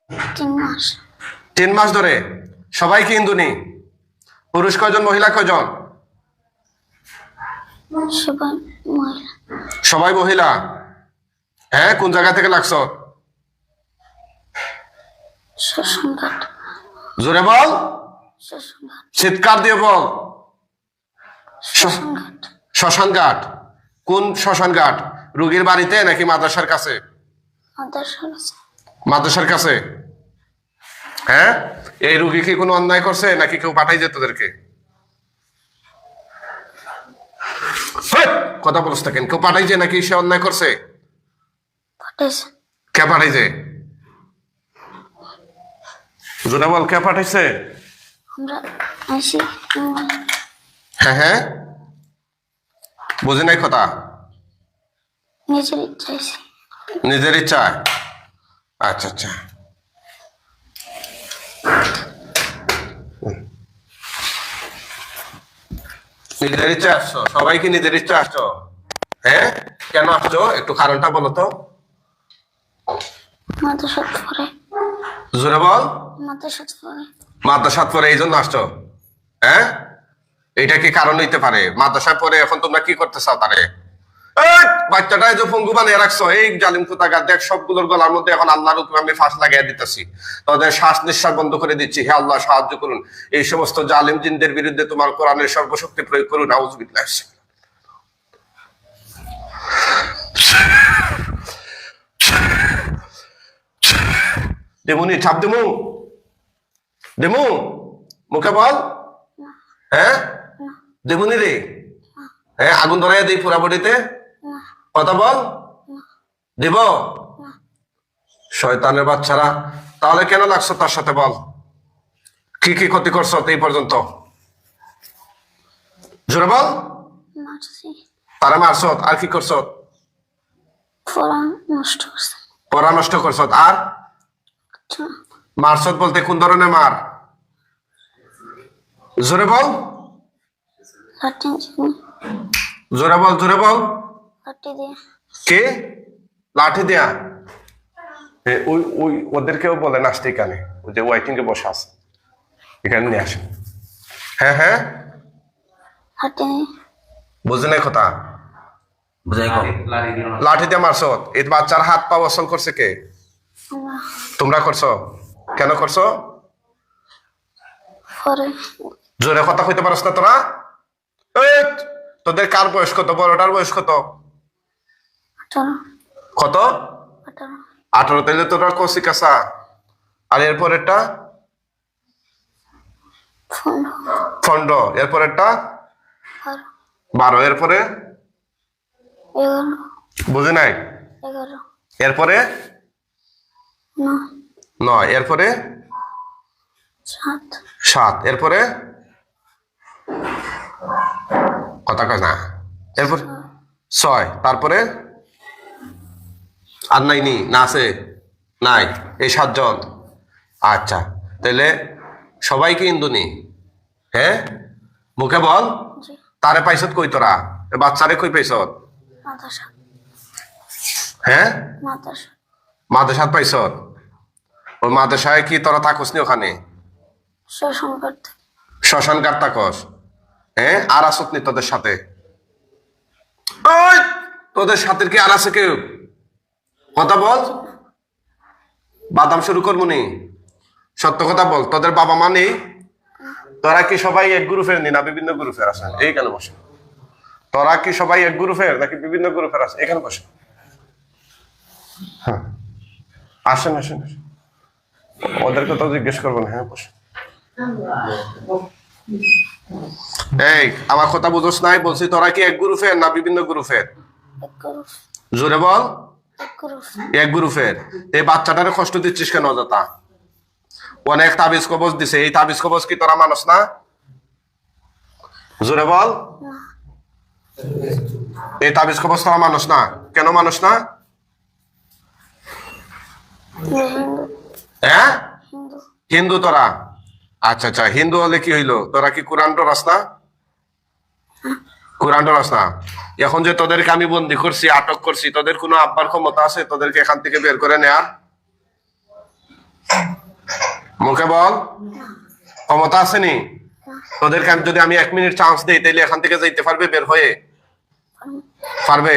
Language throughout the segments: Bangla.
3 মাস। 3 মাস ধরে সবাই কি হিন্দুনি? পুরুষ কয়জন, মহিলা কয়জন? সবাই মহিলা। সবাই মহিলা। হ্যাঁ, কোন জায়গা থেকে লাগছো? শ্মশানঘাট। জোরে বল। শ্মশানঘাট। চিৎকার দিয়ে বল। শ্মশানঘাট। শ্মশানঘাট। কোন শ্মশানঘাট? রুগীর বাড়িতে নাকি মাদ্রাসার কাছে? মাদ্রাসার কাছে। মাদ্রাসার কাছে। হ্যাঁ, এই রুগী কি কোনো অন্যায় করছে নাকি কেউ পাঠাইছে তোদেরকে? কথা বলছ কেন? কেউ পাঠাইছে নাকি সে অন্যায় করছে? পাঠাইছে। কে পাঠাইছে? জোরে বল, কে পাঠাইছে? আমরা আসি। হ্যাঁ হ্যাঁ, বুঝি নাই কথা। নিজের ইচ্ছাইছি। নিজের ইচ্ছা? আচ্ছা আচ্ছা। নিজের ইচ্ছা আসছো? সবাই কি নিজের ইচ্ছা আসছো? হ্যাঁ, কেন আসছো একটু কারণটা বলো তো। মাদ্রাসাত পড়ে। জোরে বল। মাদ্রাসাত পড়ে। মাদ্রাসাত পরে এই জন্য আসছো? হ্যাঁ, এটা কি কারণ হইতে পারে? মাদ্রাসায় পরে এখন তোমরা কি করতে চাও তারে? বাচ্চাটা যে পঙ্গু বানিয়ে রাখছো, এই জালিম কোথাকার, দেখ সবগুলোর গলার মধ্যে এখন আল্লাহর হুকুমে আমি ফাঁস লাগিয়ে দিতেছি, তাদের শ্বাস নিঃশ্বাস বন্ধ করে দিচ্ছি। হে আল্লাহ, সাহায্য করুন। এই সমস্ত জালিম জিনদের বিরুদ্ধে তোমার কোরআনের সর্বশক্তি প্রয়োগ করুন। আউযুবিল্লাহ। দেমুনি ছাপ দেমু, দেমু মুখে বল। হ্যাঁ, দেমুনি রে। হ্যাঁ, আগুন ধরাইয়া দিই পুরা বডিতে। কথা বল। দিব? শয়তানের বাচ্চারা, তাহলে কেন লাগছো তার সাথে? বল, কি কি ক্ষতি করছো এই পর্যন্ত? জোরে বল। মারছি। তারা মারছ? আর কি করছো? পড়া নষ্ট করছে। পড়া নষ্ট করছো। আর মারছ বলতে কোন ধরনের মার? জোরে বল। লাঠি জোরে বল, জোরে বল। লাঠি দিয়ে। কে? লাঠি দেয়া? ওই ওই ওদেরকেও বলে আসতে এখানে, ওই যে ওয়াইটিং এ বসে আছে, এখানে নিয়ে আসে। হ্যাঁ হ্যাঁ, লাঠি দিয়ে। বুঝে নাই কথা? বুঝাই কম। লাঠি দিয়ে মারছ? এই বাচ্চার হাত পা অসল করছে কে? আমরা তোমরা করছো? কেন করছো? পরে জোরে কথা কইতে পারছ না তোরা? এই, তোদের কার বয়স কত? বড়টার বয়স কত? 18। কত? 18। 18। তাইলে তোরা কষি কাঁচা। আর এরপরেরটা 15। এরপরেরটা 12। এরপরে 11। বুঝে নাই? 11। এরপরে 9। 9। এরপরে 7। 7। এরপরে কথা কয় না। এরপর 6। তারপরে আর নাইনি না? আছে? নাই। এই 7 জন। আচ্ছা, তাহলে সবাইকে ইন্দুনি? হ্যাঁ, মুখে বল। জি। তারে পাইছত কই তোরা? বাচ্চারে কই পাইছত? মাদ্রাসা। হ্যাঁ, মাদ্রাসা। মাদ্রাসাত পাইছত? ওই মাদ্রাসায় কি তোরা থাকস নি ওখানে? শ্মশানঘাট। শ্মশান ঘাট থাকস? হ্যাঁ, আর আসত নি তোদের সাথে? ওই, তোদের সাথে কি আর আছে কেউ? কথা বল। বাদাম শুরু করবো নি? সত্য কথা বল। তোদের বাবা মা নেই? তোরা কি সবাই এক গ্রুপের নি না বিভিন্ন গ্রুপের আছেন? এইখানে বসে। তোরা কি সবাই এক গ্রুপের নাকি বিভিন্ন গ্রুপের আছে? এখানে বসে। হ্যাঁ, আসেন আসেন আসেন। ওদেরকে তো জিজ্ঞেস করবো না। হ্যাঁ, বসে। এই, আমার কথা বুঝোস নাই? বলছি তোরা কি এক গ্রুপের না বিভিন্ন গ্রুপের? এক গ্রুপ। জোরে বল। এক গ্রুপ। এক গ্রুপের। এই বাচ্চাটারে কষ্ট দিচ্ছিস কেন অযথা? অনেক তাবিজ কবজ দিছে, এই তাবিজ কবজ কি তোরা মানুষ না? জোরে বল। এই তাবিজ কবজ তোরা মানুষ না? কেন মানুষ না? হিন্দু। হ্যাঁ, হিন্দু। হিন্দু তোরা? আচ্ছা আচ্ছা, হিন্দু হলে কি হইলো? তোরা কি কোরআন ডরাস না? কোরআন ডরাস না? এখন যে তোদেরকে আমি বন্দি করছি, আটক করছি, তোদের কোনো আব্বার ক্ষমতা আছে তোদেরকে এখান থেকে বের করে নেয়ার? মুখে বল, ক্ষমতা আসেনি তোদেরকে? যদি আমি 1 মিনিট চান্স দিই তাহলে এখান থেকে যাইতে পারবে বের হয়ে? পারবে?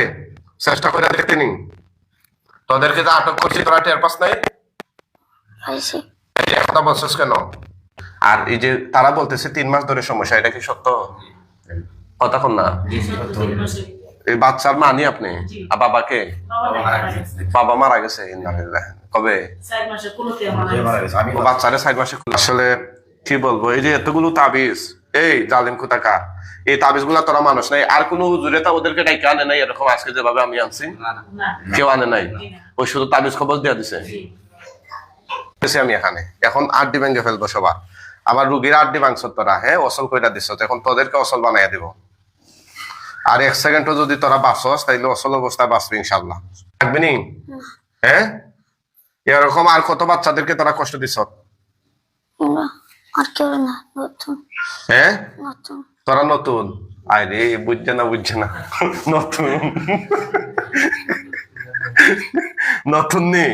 চেষ্টা করে দেখতে নি। তোদেরকে যে আটক করছি তোরা টের পাস নাই? পাইছি। এই কথা বলছিস কেন? আর এই যে তারা বলতেছে 3 মাস ধরে সমস্যা, এটা কি সত্য? কথা কন না। এই বাচ্চার মানি আপনি? আর বাবাকে? বাবা মারা গেছে। ইন্নালিল্লাহ। কবে? ও বাচ্চারে 4 মাসে। আসলে কি বলবো, এই যে এতগুলো তাবিজ, এই জালিম কোথাকার, এই তাবিজ গুলা তোরা মানুষ নাই, আর কোন হুজুরে তা ওদেরকে ডাইকে আনে নাই এরকম আজকে যেভাবে আমি আনছি? কেউ আনে নাই। ওই শুধু তাবিজ খবর দিয়ে দিছে। আমি এখানে এখন আড্ডি ভেঙে ফেলবো সবার। আবার রুগীর আড্ডি ভাঙছ তোরা, হ্যাঁ অসল কইরা দিছ, এখন তোদেরকে অসল বানাইয়া দিব। আর 1 সেকেন্ডও যদি তোরা বাঁচস তাইলে অসল অবস্থায় বাঁচবি ইনশাল্লাহ। থাকবি নি? হ্যাঁ, এরকম আর কত বাচ্চাদেরকে তোরা কষ্ট দিছ? আর কেউ না, নতুন। হ্যাঁ, নতুন। তোরা নতুন? আরে বুঝছে না নতুন নতুন নি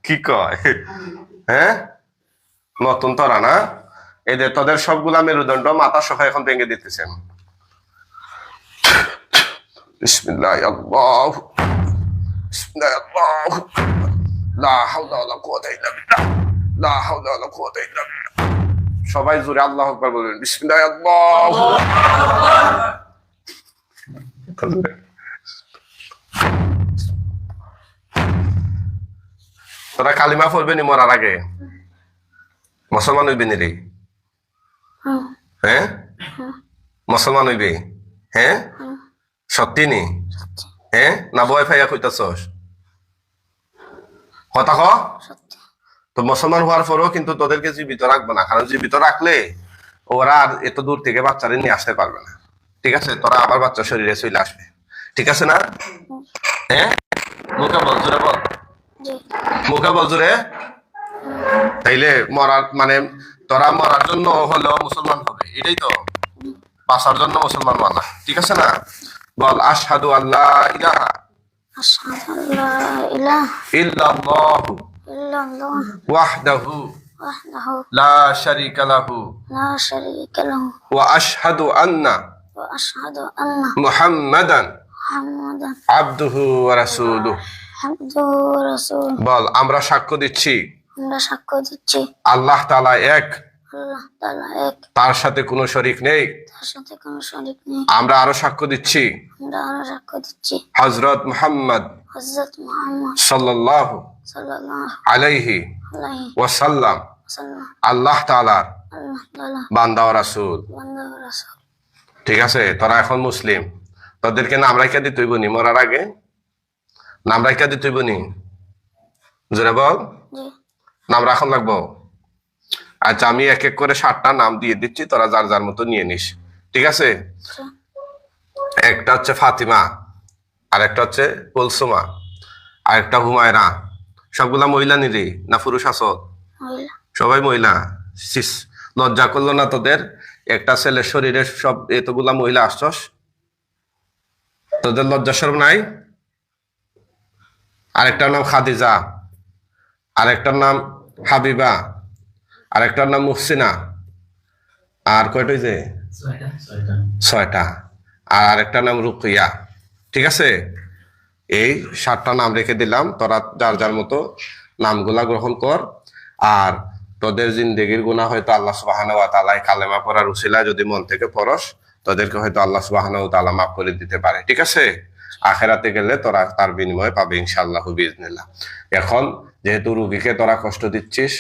কি কয়? হ্যাঁ, নতুন তোরা না? এদের তোদের সবগুলা মেরুদণ্ড মাথা সহ এখন ভেঙে দিতেছেন। বিসমিল্লাহ আল্লাহ, বিসমিল্লাহ আল্লাহ, লা হাওলা ওয়ালা কুওয়াতা ইল্লা বিল্লাহ, লা হাওলা ওয়ালা কুওয়াতা ইল্লা বিল্লাহ। সবাই জোরে আল্লাহু আকবার বলবেন। বিসমিল্লাহ আল্লাহ। তোরা কালিমা পড়বে নি মরার আগে? মুসলমান হইবি নি রে? হ্যাঁ, মুসলমান হইবি? হ্যাঁ, সত্যি নি? হ্যাঁ না ভয় পাইয়া কইতাছস? কথা ক। তো মুসলমান হওয়ার পরও কিন্তু তোদেরকে জীবিত রাখবো না, কারণ জীবিত রাখলে ওরা আর এত দূর থেকে বাচ্চাদের নিয়ে আসতে পারবে না। ঠিক আছে, তোরা আবার বাচ্চা শরীরে চলে আসবে। ঠিক আছে না? হ্যাঁ, মুখে বল, জোরে বল, মুখে বল জোরে। তাইলে মরার মানে তোরা মরার জন্য হলেও মুসলমান হবে, এটাই তো? বাঁচার জন্য মুসলমান মানা। ঠিক আছে না? বল আশহাদু আল্লা ইলাহা আশহাদু আল্লা ইলাহা ইল্লাল্লাহু ইল্লাল্লাহ ওয়াহদাহু ওয়াহদাহু লা শারীকা লাহু লা শারীকা লাহু ওয়া আশহাদু আন্না ওয়া আশহাদু আন্না মুহাম্মাদান মুহাম্মাদান আবদুহু ওয়া রাসূলুহু। আবদুহু ওয়া রাসূলুহু। বল আমরা সাক্ষ্য দিচ্ছি আমরা সাক্ষ্য দিচ্ছি আল্লাহ তাআলা এক, আল্লাহ তাআলা এক, তার সাথে কোনো শরীক নেই। তার সাথে কোনো শরীক নেই। আমরা আরো সাক্ষ্য দিচ্ছি আমরা আরো সাক্ষ্য দিচ্ছি হযরত মুহাম্মদ হযরত মুহাম্মদ সাল্লাল্লাহু সাল্লাল্লাহু আলাইহি আলাইহি ওয়াসাল্লাম ওয়াসাল্লাম আল্লাহ তাআলার আল্লাহ তাআলা বান্দা ও রাসূল। বান্দা ও রাসূল। ঠিক আছে, তোরা এখন মুসলিম। তোদেরকে নাম রাখা দিতে হইব নি মরার আগে? নাম রাখা দিতে হইব নি? জোরে বল। জি। নাম রাখন লাগবো? আচ্ছা, আমি এক এক করে 7টা নাম দিয়ে দিচ্ছি, তোরা যার যার মতো নিয়ে নিস। ঠিক আছে? একটা হচ্ছে ফাতিমা, আর একটা হচ্ছে কুলসুমা, আর একটা হুমায়রা। সবগুলা মহিলা নিলি না পুরুষ আছো? মহিলা। সবাই মহিলা? সিস, লজ্জা করলো না তোদের? একটা ছেলের শরীরে সব এতগুলা মহিলা আসছস, তোদের লজ্জা শরম নাই? আরেকটার নাম খাদিজা, আরেকটার নাম হাবিবা, আরেকটার নাম মুহসিনা, আর কয়টা হইছে? 6টা। আর আরেকটার নাম রুকিয়া। ঠিক আছে, এই 7টা নাম রেখে দিলাম, তোরা যার যার মতো নামগুলা গ্রহণ কর। আর তোদের জিন্দেগির গুনাহ হয়তো আল্লাহ সুবহানাহু ওয়া তাআলা কালেমা পড়ার উসিলায় যদি মন থেকে পড়স, তোদেরকে হয়তো আল্লাহ সুবহানাহু ওয়া তাআলা মাফ করে দিতে পারে। ঠিক আছে, আখিরাতে গেলে তোরা তার বিনিময় পাবে ইনশাআল্লাহ বিইজনিল্লাহ। এখন যেহেতু রুগীকে তোরা কষ্ট দিচ্ছিস,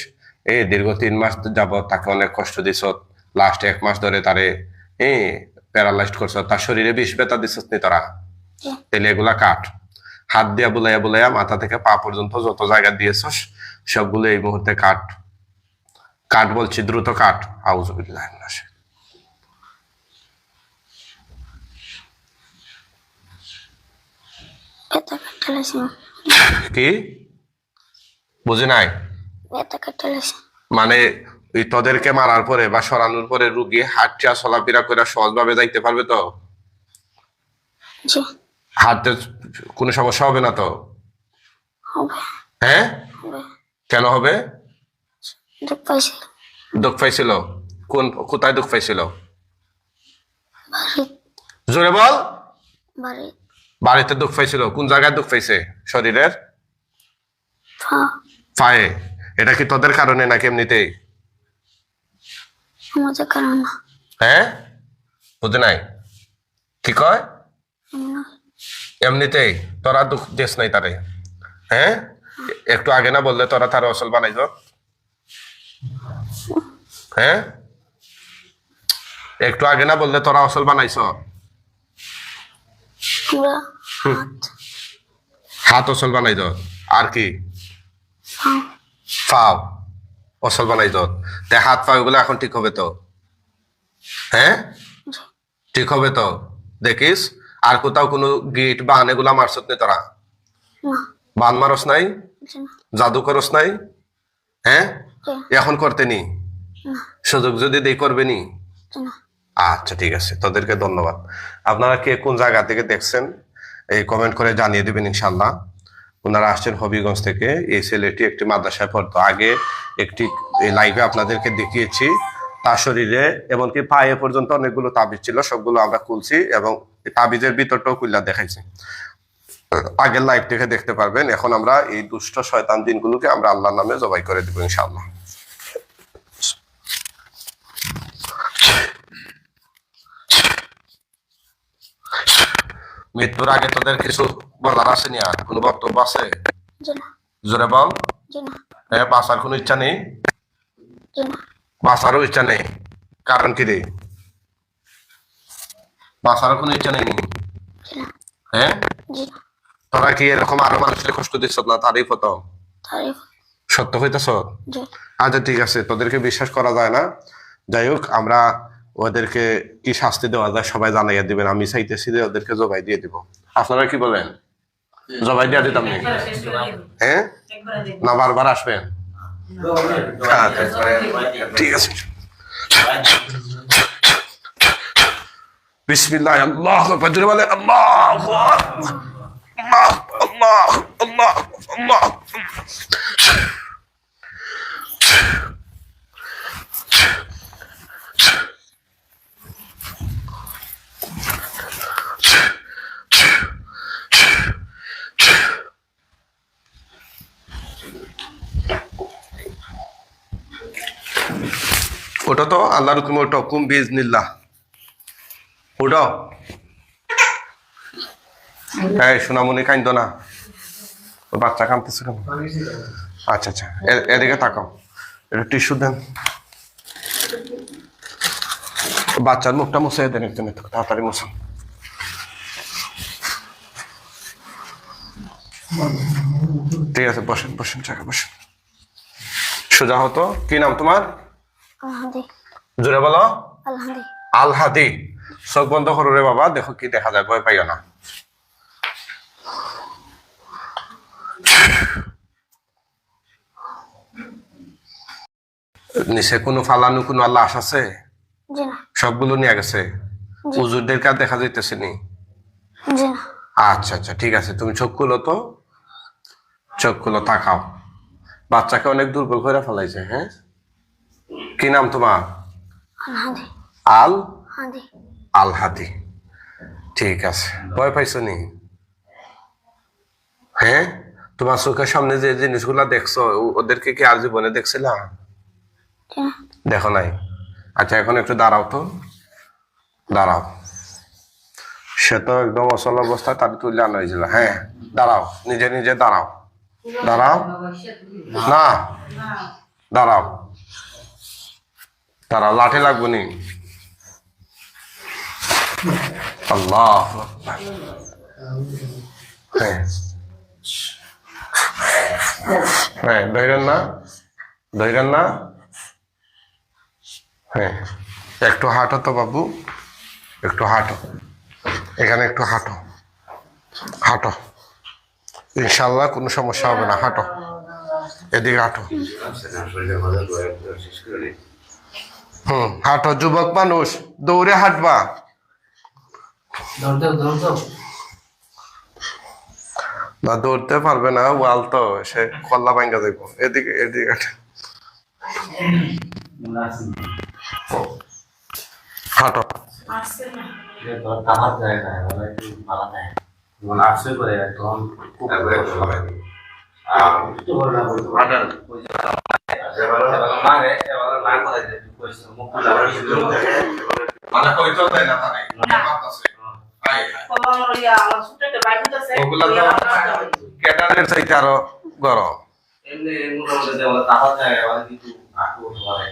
এই দীর্ঘ 3 মাস যাবত তাকে অনেক কষ্ট দিছ, লাস্ট 1 মাস ধরে তারে প্যারালাইজড করছ, তার শরীরে বিষ ব্যথা দিছস নি তোরা? তাহলে এগুলা কাট। হাত দিয়া বুলাইয়া বুলাইয়া মাথা থেকে পা পর্যন্ত যত জায়গা দিয়েছস সবগুলো এই মুহূর্তে কাট। কাট বলছি, দ্রুত কাট। আউযুবিল্লাহি মিনাশ ব্যথা কেটে লাইছি। কি বুঝি নাই? ব্যথা কেটে লাইছি। মানে ওই তোদেরকে মারার পরে বা সরানোর পরে রুগী হাঁটটা চলাফেরা করে সহজভাবে যাইতে পারবে তো? জি। হাঁটতে কোনো সমস্যা হবে না তো? হবে। হ্যাঁ, হবে। কেন হবে? সুযোগ পাইছি। দুঃখ পাইছিল? কোথায় দুঃখ পাইছিল? বাড়ি জোরে বল। বাড়ি বাড়িতে দুঃখ পাইছিল? কোন জায়গায় দুঃখ পাইছে শরীরের? পা পায়ে। এটা কি তোদের কারণে নাকি এমনিতেই? আমাদের কারণ না। হ্যাঁ, বুঝে নাই কি কয়? এমনি এমনিতেই তোরা দুঃখ দিস নাই তারে? হ্যাঁ, একটু আগে না বললে তোরা তার অসল বানাইছ? হ্যাঁ, একটু আগে না বললে তোরা অসল বানাইছ? আমরা হাত হাত অসল বানাইছ, আর কি? পা পাও অসল বানাইছ। তে হাত পা ওগুলো এখন ঠিক হবে তো? হ্যাঁ, ঠিক হবে তো? দেখিস আর কোথাও কোনো গিট বান এগুলা মারছত নি তোরা? না বান মারস নাই? জি না জাদু করস নাই? হ্যাঁ, জি এখন করতে নি? না সুযোগ যদি দেই করবে নি? জি না। আচ্ছা ঠিক আছে, তোদেরকে ধন্যবাদ। আপনারা কে কোন জায়গা থেকে দেখছেন এই কমেন্ট করে জানিয়ে দিবেন ইনশাল্লাহ। ওনারা আসছেন হবিগঞ্জ থেকে। এই ছেলেটি একটি মাদ্রাসায় পড়তো আগে। একটি লাইভে আপনাদেরকে দেখিয়েছি তার শরীরে এমনকি পায়ে পর্যন্ত অনেকগুলো তাবিজ ছিল, সবগুলো আমরা খুলছি এবং তাবিজের ভিতরটাও খুললা দেখাইছি। আগের লাইভ থেকে দেখতে পারবেন। এখন আমরা এই দুষ্ট শয়তান দিনগুলোকে আমরা আল্লাহর নামে জবাই করে দিব ইনশাআল্লাহ। মৃত্যুর আগে তোদের কিছু বলার আছে নি? আর কোনো বক্তব্য আছে? জি না জোরে বল। জি না হ্যাঁ, বাঁচার কোনো ইচ্ছা নেই? জি না। বাঁচারও ইচ্ছা নেই? কারণ কি রে? বাঁচারও কোনো ইচ্ছা নেই? জি না হ্যাঁ, জি না। তোরা কি এরকম আরো মানুষের কষ্ট দিচ্ছ না? তারই প্রথম তারিফ সত্য হইতেছ? জি আচ্ছা ঠিক আছে, তোদেরকে বিশ্বাস করা যায় না। যাই হোক, আমরা ওদেরকে কি শাস্তি দেওয়া যায় সবাই জানাইয়া দিবেন। আমি চাইতেছি যে ওদেরকে জবাই দিয়ে দিব। আপনারা কি বলেন? জবাই দিয়ে দিতাম নাকি? হ্যাঁ, না বারবার আসবেন? আচ্ছা, ঠিক আছে। বিসমিল্লাহ, আল্লাহু আকবার। জোরে বলেন আল্লাহু আকবার। আল্লাহ আল্লাহ আল্লাহ আল্লাহ। ওটা তো আল্লাহর হুকুমে, ওটা হুকুম বিইজনিল্লাহ। ওটা এই সোনামণি কাইন্দ না, ও বাচ্চা কাঁদতেছে কেন? আচ্ছা আচ্ছা, এদিকে তাকাও, এটা টিস্যু দেন। বাচ্চার মুখটা মুছে দেন একজন, একটু তাড়াতাড়ি মুছুন। ঠিক আছে, বসেন বসেন, জায়গা বসেন। সোজা হতো। কি নাম তোমার? আলহাদি জোরে বলো। আলহাদি আল হাদি। চোখ বন্ধ করো রে বাবা, দেখো কি দেখা যায়, ভয় পাইও না। নিচে কোনো ফালানো কোনো লাশ আছে? জি না সবগুলো নিয়ে গেছে? হুজুরদের কাছে দেখা যাইতেছে নি? জি না। আচ্ছা আচ্ছা ঠিক আছে, তুমি চোখ খুলো তো, চোখ খুলো, তাকাও। বাচ্চাকে অনেক দুর্বল করে ফেলাইছে। হ্যাঁ, কি নাম তোমার? আলহাদি আল হাদি আল হাদি। ঠিক আছে, ভয় পাইছো নি? হ্যাঁ, তোমার চোখের সামনে যে জিনিসগুলা দেখছো ওদেরকে কি আর জীবনে দেখছিলা? জি না দেখো নাই? আচ্ছা, এখন একটু দাঁড়াও তো, দাঁড়াও। সে তো একদম অচল অবস্থায়, তার তুলে আনা হয়েছিল। হ্যাঁ, দাঁড়াও, নিজে নিজে দাঁড়াও, দাঁড়াও না, দাঁড়াও দাঁড়াও, লাঠি লাগবো নি? আল্লাহ, হ্যাঁ হ্যাঁ, ধরেন না, ধরেন না। হ্যাঁ, একটু হাঁটো তো বাবু, একটু হাঁটো, এখানে একটু হাঁটো, হাঁটো, ইনশাল্লাহ কোনো সমস্যা হবে না। হাঁটো, এদিকে হাঁটো। হাঁটো, যুবক মানুষ, দৌড়ে হাঁটবা। না, দৌড়তে পারবে না, ওয়াল তো, সে কল্লা ভাঙ্গা যাইব। এদিকে এদিকে হাঁটো। হাঁটো আসছে না তাহার যায় না ওরা একটু ভালো দেয় যেমন আসছে করে তখন খুব একটু ভালো না বলতে মারে এবার না করে মুখ মানে কইতো দেয় না তারে মারতাছে হাই হাই কলম লইয়া আমার সুটাকে বাইরে হইতাছে ওগুলা তো ক্যাটারের চাইতে আরো গরম এমনি মোটামুটি তাহার যায় এবার কিছু আটু করে